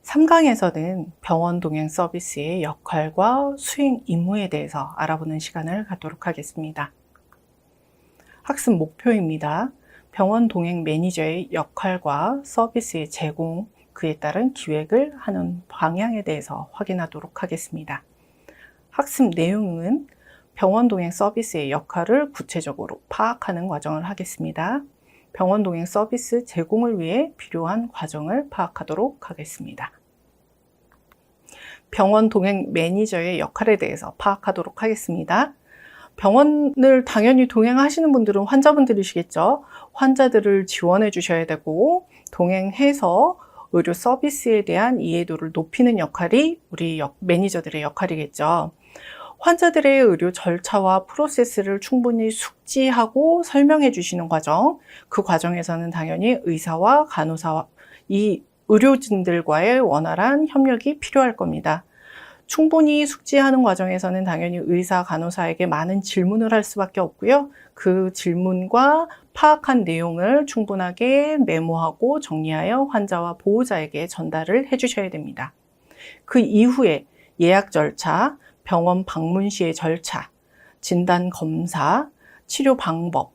3강에서는 병원 동행 서비스의 역할과 수행 임무에 대해서 알아보는 시간을 갖도록 하겠습니다. 학습 목표입니다. 병원 동행 매니저의 역할과 서비스의 제공, 그에 따른 기획을 하는 방향에 대해서 확인하도록 하겠습니다. 학습 내용은 병원 동행 서비스의 역할을 구체적으로 파악하는 과정을 하겠습니다. 병원 동행 서비스 제공을 위해 필요한 과정을 파악하도록 하겠습니다. 병원 동행 매니저의 역할에 대해서 파악하도록 하겠습니다. 병원을 당연히 동행하시는 분들은 환자분들이시겠죠. 환자들을 지원해 주셔야 되고 동행해서 의료 서비스에 대한 이해도를 높이는 역할이 우리 매니저들의 역할이겠죠. 환자들의 의료 절차와 프로세스를 충분히 숙지하고 설명해 주시는 과정, 그 과정에서는 당연히 의사와 간호사와 이 의료진들과의 원활한 협력이 필요할 겁니다. 충분히 숙지하는 과정에서는 당연히 의사, 간호사에게 많은 질문을 할 수밖에 없고요. 그 질문과 파악한 내용을 충분하게 메모하고 정리하여 환자와 보호자에게 전달을 해주셔야 됩니다. 그 이후에 예약 절차, 병원 방문 시의 절차, 진단 검사, 치료 방법,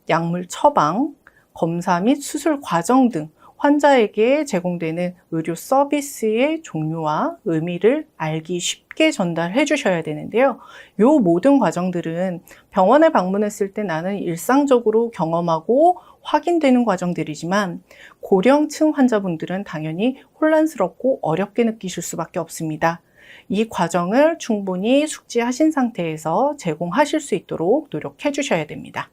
약물 처방, 검사 및 수술 과정 등 환자에게 제공되는 의료 서비스의 종류와 의미를 알기 쉽게 전달해 주셔야 되는데요. 이 모든 과정들은 병원에 방문했을 때 나는 일상적으로 경험하고 확인되는 과정들이지만 고령층 환자분들은 당연히 혼란스럽고 어렵게 느끼실 수밖에 없습니다. 이 과정을 충분히 숙지하신 상태에서 제공하실 수 있도록 노력해 주셔야 됩니다.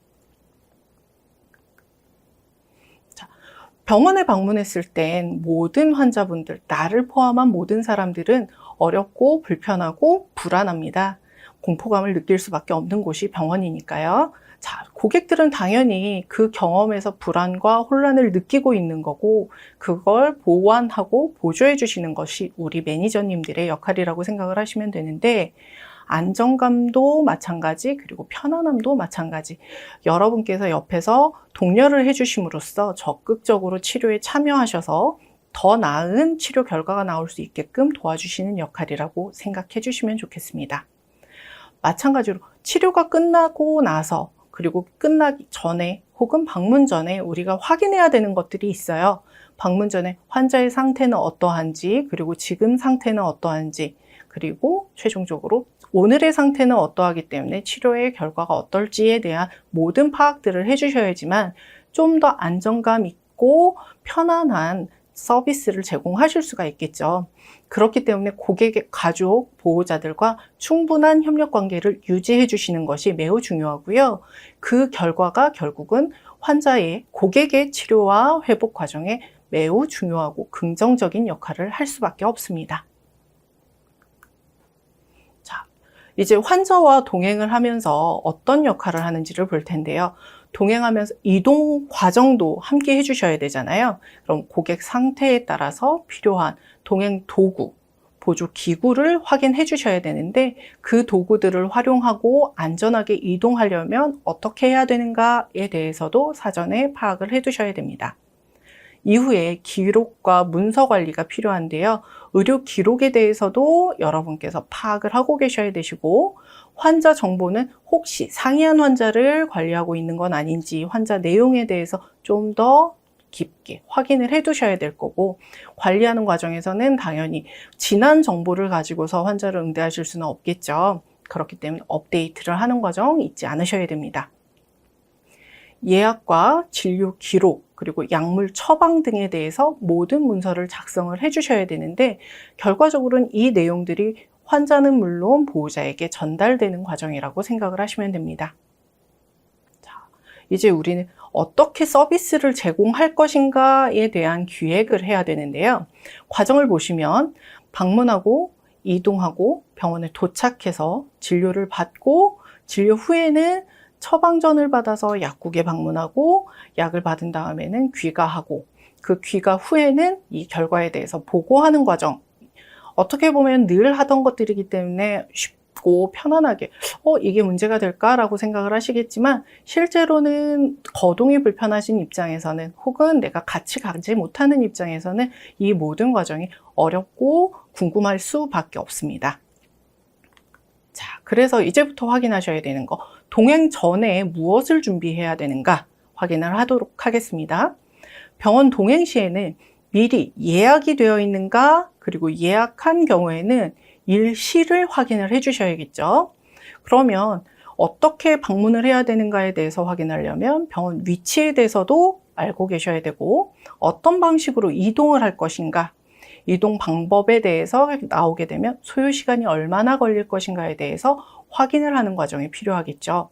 병원에 방문했을 땐 모든 환자분들, 나를 포함한 모든 사람들은 어렵고 불편하고 불안합니다. 공포감을 느낄 수밖에 없는 곳이 병원이니까요. 자, 고객들은 당연히 그 경험에서 불안과 혼란을 느끼고 있는 거고 그걸 보완하고 보조해 주시는 것이 우리 매니저님들의 역할이라고 생각을 하시면 되는데 안정감도 마찬가지, 그리고 편안함도 마찬가지. 여러분께서 옆에서 독려를 해주심으로써 적극적으로 치료에 참여하셔서 더 나은 치료 결과가 나올 수 있게끔 도와주시는 역할이라고 생각해 주시면 좋겠습니다. 마찬가지로 치료가 끝나고 나서 그리고 끝나기 전에 혹은 방문 전에 우리가 확인해야 되는 것들이 있어요. 방문 전에 환자의 상태는 어떠한지, 그리고 지금 상태는 어떠한지, 그리고 최종적으로 오늘의 상태는 어떠하기 때문에 치료의 결과가 어떨지에 대한 모든 파악들을 해주셔야지만 좀 더 안정감 있고 편안한 서비스를 제공하실 수가 있겠죠. 그렇기 때문에 고객의 가족, 보호자들과 충분한 협력 관계를 유지해 주시는 것이 매우 중요하고요. 그 결과가 결국은 환자의 고객의 치료와 회복 과정에 매우 중요하고 긍정적인 역할을 할 수밖에 없습니다. 자, 이제 환자와 동행을 하면서 어떤 역할을 하는지를 볼 텐데요. 동행하면서 이동 과정도 함께 해주셔야 되잖아요. 그럼 고객 상태에 따라서 필요한 동행 도구, 보조 기구를 확인해 주셔야 되는데 그 도구들을 활용하고 안전하게 이동하려면 어떻게 해야 되는가에 대해서도 사전에 파악을 해 두셔야 됩니다. 이후에 기록과 문서 관리가 필요한데요. 의료 기록에 대해서도 여러분께서 파악을 하고 계셔야 되시고 환자 정보는 혹시 상이한 환자를 관리하고 있는 건 아닌지 환자 내용에 대해서 좀 더 깊게 확인을 해 두셔야 될 거고 관리하는 과정에서는 당연히 지난 정보를 가지고서 환자를 응대하실 수는 없겠죠. 그렇기 때문에 업데이트를 하는 과정 잊지 않으셔야 됩니다. 예약과 진료 기록, 그리고 약물 처방 등에 대해서 모든 문서를 작성을 해주셔야 되는데 결과적으로는 이 내용들이 환자는 물론 보호자에게 전달되는 과정이라고 생각을 하시면 됩니다. 자, 이제 우리는 어떻게 서비스를 제공할 것인가에 대한 기획을 해야 되는데요. 과정을 보시면 방문하고 이동하고 병원에 도착해서 진료를 받고 진료 후에는 처방전을 받아서 약국에 방문하고 약을 받은 다음에는 귀가하고 그 귀가 후에는 이 결과에 대해서 보고하는 과정. 어떻게 보면 늘 하던 것들이기 때문에 쉽고 타고 편안하게 이게 문제가 될까라고 생각을 하시겠지만, 실제로는 거동이 불편하신 입장에서는, 혹은 내가 같이 가지 못하는 입장에서는 이 모든 과정이 어렵고 궁금할 수밖에 없습니다. 자, 그래서 이제부터 확인하셔야 되는 거, 동행 전에 무엇을 준비해야 되는가 확인을 하도록 하겠습니다. 병원 동행 시에는 미리 예약이 되어 있는가, 그리고 예약한 경우에는 일시를 확인을 해 주셔야겠죠. 그러면 어떻게 방문을 해야 되는가에 대해서 확인하려면 병원 위치에 대해서도 알고 계셔야 되고, 어떤 방식으로 이동을 할 것인가, 이동 방법에 대해서 나오게 되면 소요 시간이 얼마나 걸릴 것인가에 대해서 확인을 하는 과정이 필요하겠죠.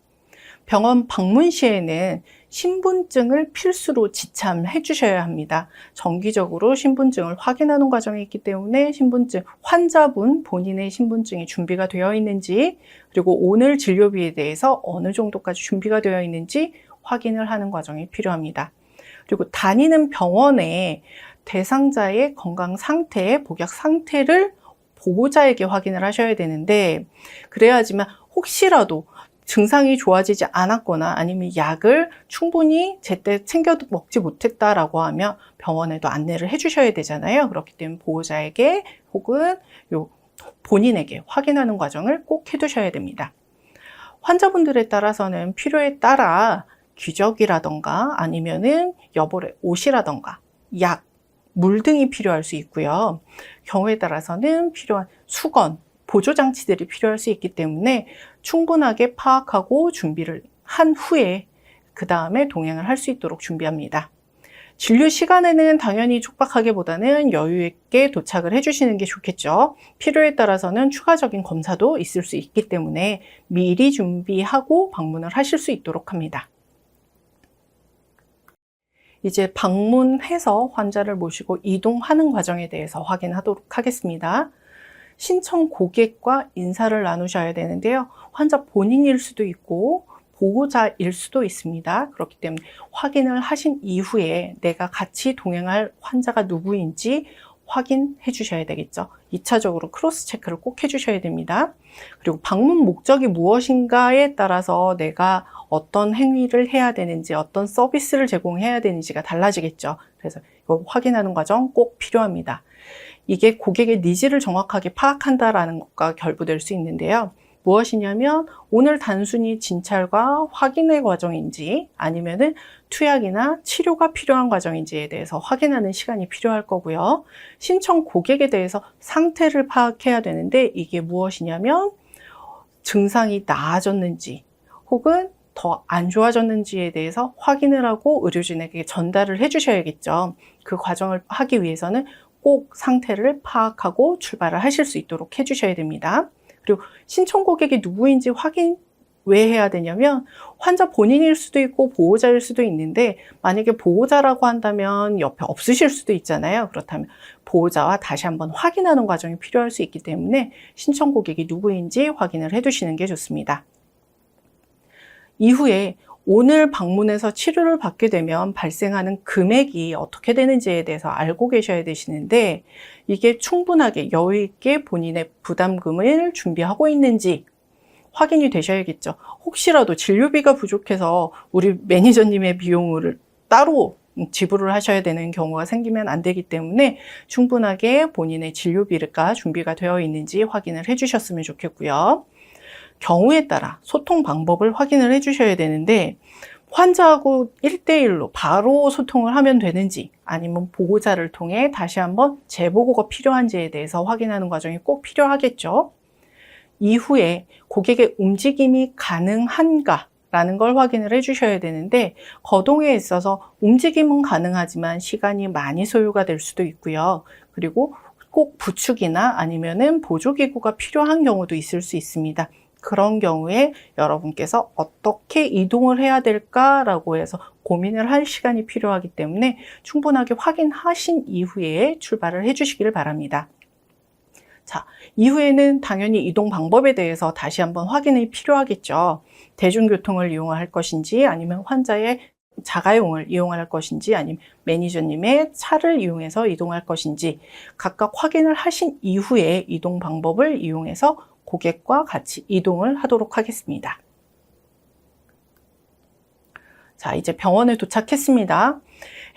병원 방문 시에는 신분증을 필수로 지참해 주셔야 합니다. 정기적으로 신분증을 확인하는 과정이 있기 때문에 신분증, 환자분 본인의 신분증이 준비가 되어 있는지, 그리고 오늘 진료비에 대해서 어느 정도까지 준비가 되어 있는지 확인을 하는 과정이 필요합니다. 그리고 다니는 병원에 대상자의 건강 상태, 복약 상태를 보호자에게 확인을 하셔야 되는데, 그래야지만 혹시라도 증상이 좋아지지 않았거나 아니면 약을 충분히 제때 챙겨 먹지 못했다라고 하면 병원에도 안내를 해 주셔야 되잖아요. 그렇기 때문에 보호자에게 혹은 본인에게 확인하는 과정을 꼭 해두셔야 됩니다. 환자분들에 따라서는 필요에 따라 기저귀라던가 아니면은 여벌의 옷이라던가 약, 물 등이 필요할 수 있고요. 경우에 따라서는 필요한 수건, 보조장치들이 필요할 수 있기 때문에 충분하게 파악하고 준비를 한 후에 그 다음에 동행을 할 수 있도록 준비합니다. 진료 시간에는 당연히 촉박하기보다는 여유 있게 도착을 해주시는 게 좋겠죠. 필요에 따라서는 추가적인 검사도 있을 수 있기 때문에 미리 준비하고 방문을 하실 수 있도록 합니다. 이제 방문해서 환자를 모시고 이동하는 과정에 대해서 확인하도록 하겠습니다. 신청 고객과 인사를 나누셔야 되는데요. 환자 본인일 수도 있고 보호자일 수도 있습니다. 그렇기 때문에 확인을 하신 이후에 내가 같이 동행할 환자가 누구인지 확인해 주셔야 되겠죠. 2차적으로 크로스 체크를 꼭 해주셔야 됩니다. 그리고 방문 목적이 무엇인가에 따라서 내가 어떤 행위를 해야 되는지, 어떤 서비스를 제공해야 되는지가 달라지겠죠. 그래서 이거 확인하는 과정 꼭 필요합니다. 이게 고객의 니즈를 정확하게 파악한다라는 것과 결부될 수 있는데요. 무엇이냐면 오늘 단순히 진찰과 확인의 과정인지 아니면은 투약이나 치료가 필요한 과정인지에 대해서 확인하는 시간이 필요할 거고요. 신청 고객에 대해서 상태를 파악해야 되는데 이게 무엇이냐면 증상이 나아졌는지 혹은 더 안 좋아졌는지에 대해서 확인을 하고 의료진에게 전달을 해 주셔야겠죠. 그 과정을 하기 위해서는 꼭 상태를 파악하고 출발을 하실 수 있도록 해 주셔야 됩니다. 그리고 신청 고객이 누구인지 확인 왜 해야 되냐면 환자 본인일 수도 있고 보호자일 수도 있는데 만약에 보호자라고 한다면 옆에 없으실 수도 있잖아요. 그렇다면 보호자와 다시 한번 확인하는 과정이 필요할 수 있기 때문에 신청 고객이 누구인지 확인을 해 두시는 게 좋습니다. 이후에 오늘 방문해서 치료를 받게 되면 발생하는 금액이 어떻게 되는지에 대해서 알고 계셔야 되시는데 이게 충분하게 여유 있게 본인의 부담금을 준비하고 있는지 확인이 되셔야겠죠. 혹시라도 진료비가 부족해서 우리 매니저님의 비용을 따로 지불을 하셔야 되는 경우가 생기면 안 되기 때문에 충분하게 본인의 진료비가 준비가 되어 있는지 확인을 해 주셨으면 좋겠고요. 경우에 따라 소통 방법을 확인을 해 주셔야 되는데 환자하고 1대1로 바로 소통을 하면 되는지 아니면 보호자를 통해 다시 한번 재보고가 필요한지에 대해서 확인하는 과정이 꼭 필요하겠죠. 이후에 고객의 움직임이 가능한가 라는 걸 확인을 해 주셔야 되는데 거동에 있어서 움직임은 가능하지만 시간이 많이 소요가 될 수도 있고요. 그리고 꼭 부축이나 아니면은 보조기구가 필요한 경우도 있을 수 있습니다. 그런 경우에 여러분께서 어떻게 이동을 해야 될까라고 해서 고민을 할 시간이 필요하기 때문에 충분하게 확인하신 이후에 출발을 해 주시기를 바랍니다. 자, 이후에는 당연히 이동 방법에 대해서 다시 한번 확인이 필요하겠죠. 대중교통을 이용할 것인지 아니면 환자의 자가용을 이용할 것인지 아니면 매니저님의 차를 이용해서 이동할 것인지 각각 확인을 하신 이후에 이동 방법을 이용해서 고객과 같이 이동을 하도록 하겠습니다. 자, 이제 병원에 도착했습니다.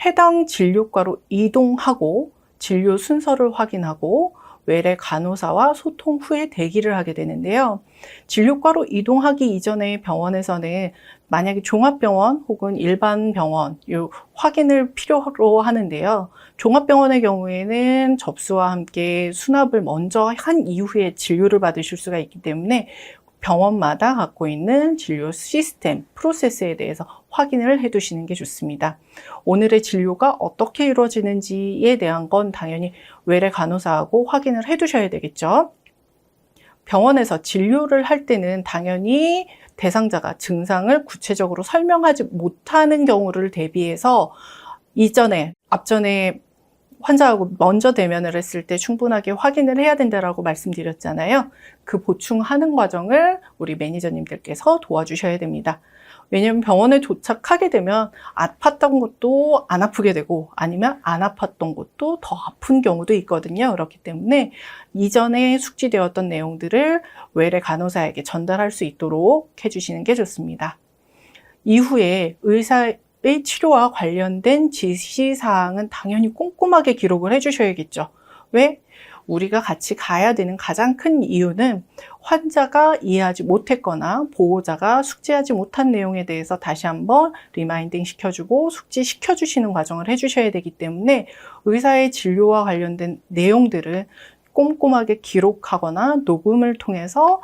해당 진료과로 이동하고 진료 순서를 확인하고 외래 간호사와 소통 후에 대기를 하게 되는데요. 진료과로 이동하기 이전에 병원에서는 만약에 종합병원 혹은 일반 병원 요 확인을 필요로 하는데요. 종합병원의 경우에는 접수와 함께 수납을 먼저 한 이후에 진료를 받으실 수가 있기 때문에 병원마다 갖고 있는 진료 시스템, 프로세스에 대해서 확인을 해 두시는 게 좋습니다. 오늘의 진료가 어떻게 이루어지는지에 대한 건 당연히 외래 간호사하고 확인을 해 두셔야 되겠죠. 병원에서 진료를 할 때는 당연히 대상자가 증상을 구체적으로 설명하지 못하는 경우를 대비해서 앞전에 환자하고 먼저 대면을 했을 때 충분하게 확인을 해야 된다라고 말씀드렸잖아요. 그 보충하는 과정을 우리 매니저님들께서 도와주셔야 됩니다. 왜냐하면 병원에 도착하게 되면 아팠던 것도 안 아프게 되고 아니면 안 아팠던 것도 더 아픈 경우도 있거든요. 그렇기 때문에 이전에 숙지되었던 내용들을 외래 간호사에게 전달할 수 있도록 해주시는 게 좋습니다. 이후에 의사의 치료와 관련된 지시사항은 당연히 꼼꼼하게 기록을 해주셔야겠죠. 왜? 우리가 같이 가야 되는 가장 큰 이유는 환자가 이해하지 못했거나 보호자가 숙지하지 못한 내용에 대해서 다시 한번 리마인딩 시켜주고 숙지시켜주시는 과정을 해주셔야 되기 때문에 의사의 진료와 관련된 내용들을 꼼꼼하게 기록하거나 녹음을 통해서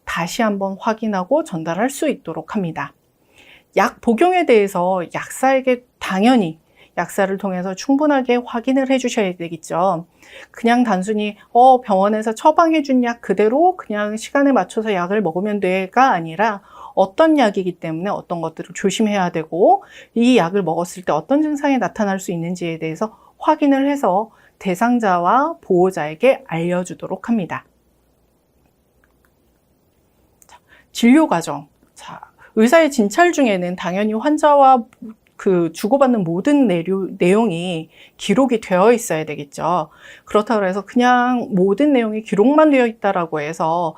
다시 한번 확인하고 전달할 수 있도록 합니다. 약 복용에 대해서 약사에게 당연히 약사를 통해서 충분하게 확인을 해주셔야 되겠죠. 그냥 단순히 병원에서 처방해 준 약 그대로 그냥 시간에 맞춰서 약을 먹으면 돼가 아니라 어떤 약이기 때문에 어떤 것들을 조심해야 되고 이 약을 먹었을 때 어떤 증상이 나타날 수 있는지에 대해서 확인을 해서 대상자와 보호자에게 알려주도록 합니다. 진료 과정. 의사의 진찰 중에는 당연히 환자와 주고받는 모든 내용이 기록이 되어 있어야 되겠죠. 그렇다고 해서 그냥 모든 내용이 기록만 되어 있다라고 해서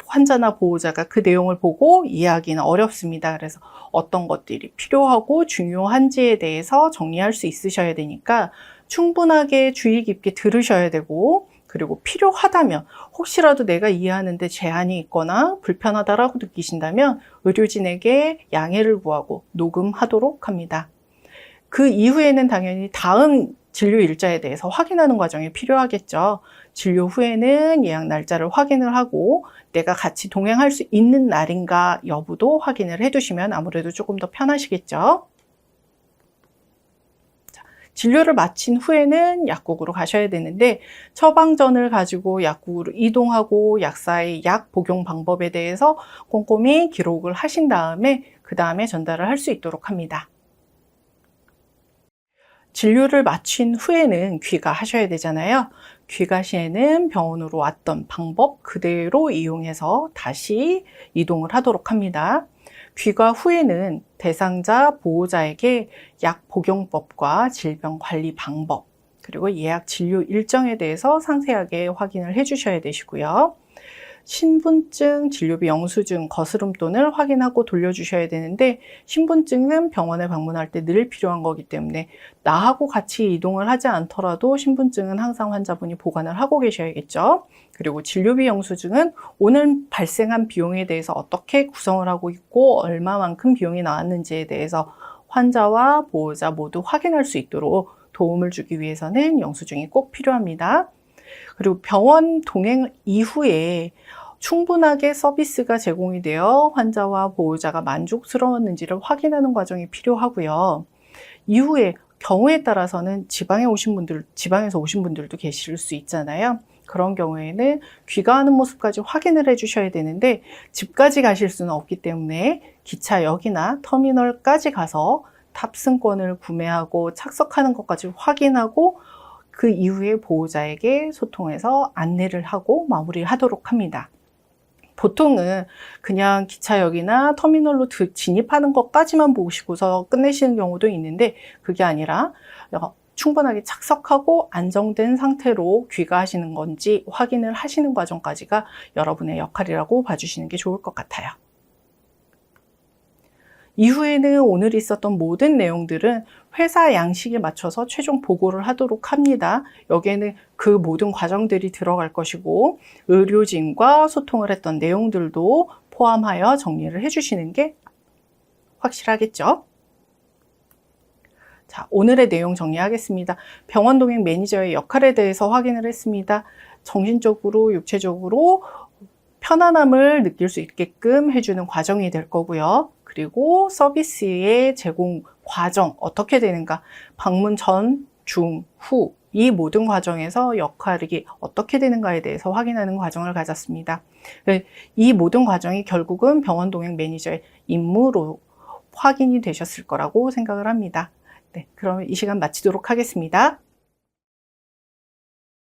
환자나 보호자가 그 내용을 보고 이해하기는 어렵습니다. 그래서 어떤 것들이 필요하고 중요한지에 대해서 정리할 수 있으셔야 되니까 충분하게 주의 깊게 들으셔야 되고 그리고 필요하다면 혹시라도 내가 이해하는데 제한이 있거나 불편하다라고 느끼신다면 의료진에게 양해를 구하고 녹음하도록 합니다. 그 이후에는 당연히 다음 진료 일자에 대해서 확인하는 과정이 필요하겠죠. 진료 후에는 예약 날짜를 확인을 하고 내가 같이 동행할 수 있는 날인가 여부도 확인을 해두시면 아무래도 조금 더 편하시겠죠. 진료를 마친 후에는 약국으로 가셔야 되는데 처방전을 가지고 약국으로 이동하고 약사의 약 복용 방법에 대해서 꼼꼼히 기록을 하신 다음에 그 다음에 전달을 할 수 있도록 합니다. 진료를 마친 후에는 귀가하셔야 되잖아요. 귀가 시에는 병원으로 왔던 방법 그대로 이용해서 다시 이동을 하도록 합니다. 귀가 후에는 대상자 보호자에게 약 복용법과 질병 관리 방법 그리고 예약 진료 일정에 대해서 상세하게 확인을 해주셔야 되시고요. 신분증, 진료비 영수증, 거스름돈을 확인하고 돌려주셔야 되는데 신분증은 병원에 방문할 때 늘 필요한 거기 때문에 나하고 같이 이동을 하지 않더라도 신분증은 항상 환자분이 보관을 하고 계셔야겠죠. 그리고 진료비 영수증은 오늘 발생한 비용에 대해서 어떻게 구성을 하고 있고 얼마만큼 비용이 나왔는지에 대해서 환자와 보호자 모두 확인할 수 있도록 도움을 주기 위해서는 영수증이 꼭 필요합니다. 그리고 병원 동행 이후에 충분하게 서비스가 제공이 되어 환자와 보호자가 만족스러웠는지를 확인하는 과정이 필요하고요. 이후에 경우에 따라서는 지방에서 오신 분들도 계실 수 있잖아요. 그런 경우에는 귀가하는 모습까지 확인을 해주셔야 되는데 집까지 가실 수는 없기 때문에 기차역이나 터미널까지 가서 탑승권을 구매하고 착석하는 것까지 확인하고 그 이후에 보호자에게 소통해서 안내를 하고 마무리하도록 합니다. 보통은 그냥 기차역이나 터미널로 진입하는 것까지만 보시고서 끝내시는 경우도 있는데 그게 아니라 충분하게 착석하고 안정된 상태로 귀가하시는 건지 확인을 하시는 과정까지가 여러분의 역할이라고 봐주시는 게 좋을 것 같아요. 이후에는 오늘 있었던 모든 내용들은 회사 양식에 맞춰서 최종 보고를 하도록 합니다. 여기에는 그 모든 과정들이 들어갈 것이고 의료진과 소통을 했던 내용들도 포함하여 정리를 해주시는 게 확실하겠죠. 자, 오늘의 내용 정리하겠습니다. 병원 동행 매니저의 역할에 대해서 확인을 했습니다. 정신적으로, 육체적으로 편안함을 느낄 수 있게끔 해주는 과정이 될 거고요. 그리고 서비스의 제공 과정 어떻게 되는가, 방문 전, 중, 후 이 모든 과정에서 역할이 어떻게 되는가에 대해서 확인하는 과정을 가졌습니다. 이 모든 과정이 결국은 병원 동행 매니저의 임무로 확인이 되셨을 거라고 생각을 합니다. 네, 그럼 이 시간 마치도록 하겠습니다.